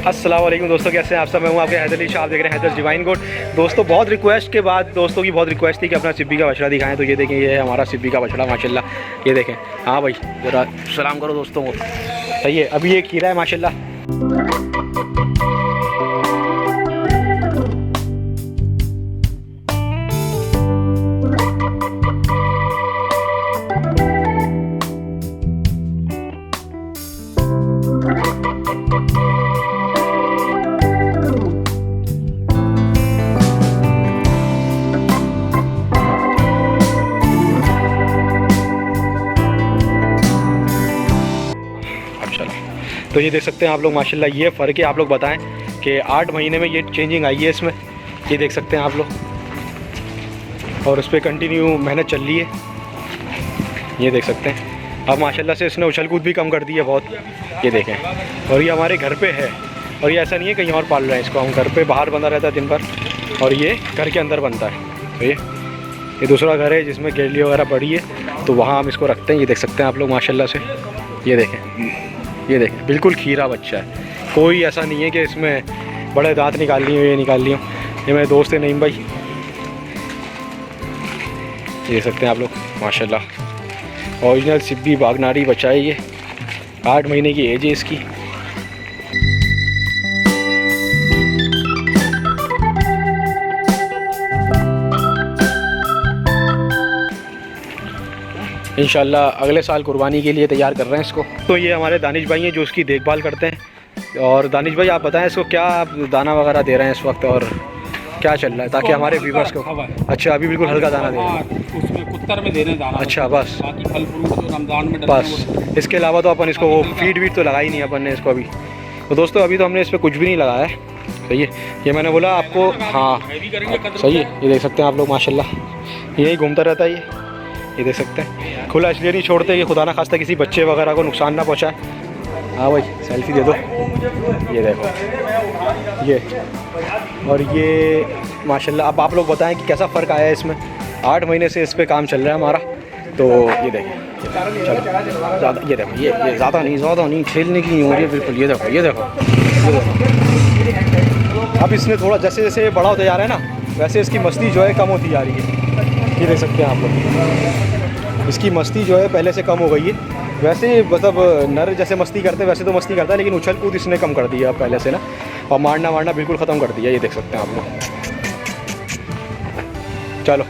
अस्सलाम वालेकुम दोस्तों, कैसे हैं आप सब। मैं हूं आपके हैदर अली शाह, आप देख रहे हैं हैदर डिवाइन गोट। दोस्तों बहुत रिक्वेस्ट के बाद दोस्तों की बहुत रिक्वेस्ट थी कि अपना सिब्बी का बछड़ा दिखाएं, तो ये देखें, ये है हमारा सिब्बी का बछड़ा माशाल्लाह। ये देखें, हाँ भाई ज़रा सलाम करो दोस्तों को। सही है, अभी ये खीरा है माशाल्लाह। तो ये देख सकते हैं आप लोग माशाल्लाह, ये फ़र्क है। आप लोग बताएं कि 8 महीने में ये चेंजिंग आई है इसमें, ये देख सकते हैं आप लोग। और उस पर कंटिन्यू मेहनत चल रही है, ये देख सकते हैं। अब माशाल्लाह से इसने उछल कूद भी कम कर दी है बहुत, ये देखें। और ये हमारे घर पे है, और ये ऐसा नहीं है कहीं और पाल रहे हैं इसको, हम घर पे बाहर बंधा रहता है दिन भर, और ये घर के अंदर बनता है। तो ये दूसरा घर है जिसमें गेली वगैरह पड़ी है, तो वहाँ हम इसको रखते हैं। ये देख सकते हैं आप लोग माशाल्लाह से, ये देखें, ये देखें, बिल्कुल खीरा बच्चा है। कोई ऐसा नहीं है कि इसमें बड़े दांत निकाल लिए हो, ये निकाल लिए हो। ये मेरे दोस्त है नईम भाई, ये देख सकते हैं आप लोग माशाल्लाह। ओरिजिनल सिब्बी बागनारी बच्चा है ये, 8 महीने की एज है इसकी। इंशाल्लाह अगले साल कुर्बानी के लिए तैयार कर रहे हैं इसको। तो ये हमारे दानिश भाई हैं जो उसकी देखभाल करते हैं। और दानिश भाई आप बताएं इसको क्या आप दाना वगैरह दे रहे हैं इस वक्त, और क्या चल रहा है ताकि हमारे व्यूअर्स को। अच्छा, अभी बिल्कुल हल्का दाना दे रहे हैं, उसमें कुत्तर में देने दाना। अच्छा बस, बाकी फल फ्रूट तो रमज़ान में बस इसके अलावा तो अपन इसको वो फीड वीड तो लगाई नहीं अपन ने इसको अभी। तो दोस्तों अभी तो हमने इस पर कुछ भी नहीं लगाया है। सही है, ये मैंने बोला आपको, हाँ सही है। ये देख सकते हैं आप लोग माशाल्लाह, यही घूमता रहता है ये देख सकते हैं। खुला इसलिए नहीं छोड़ते कि खुदा ना खास्ता किसी बच्चे वगैरह को नुकसान ना पहुंचाए। हाँ भाई सेल्फी दे दो, ये देखो ये। और ये माशाल्लाह, अब आप लोग बताएं कि कैसा फ़र्क आया है इसमें। 8 महीने से इस पे काम चल रहा है हमारा। तो ये देखिए, चलो ज़्यादा, ये देखो, ये ज़्यादा नहीं खेलने की नहीं हो रही है बिल्कुल। ये देखो, ये देखो, ये देखो। अब इसमें थोड़ा जैसे जैसे बड़ा होता जा रहा है ना, वैसे इसकी मस्ती जो है कम होती जा रही है। ये देख सकते हैं आप लोग, इसकी मस्ती जो है पहले से कम हो गई है। वैसे मतलब नर जैसे मस्ती करते हैं वैसे तो मस्ती करता है, लेकिन उछल कूद इसने कम कर दिया पहले से ना, और मारना बिल्कुल ख़त्म कर दिया। ये देख सकते हैं आप लोग। चलो।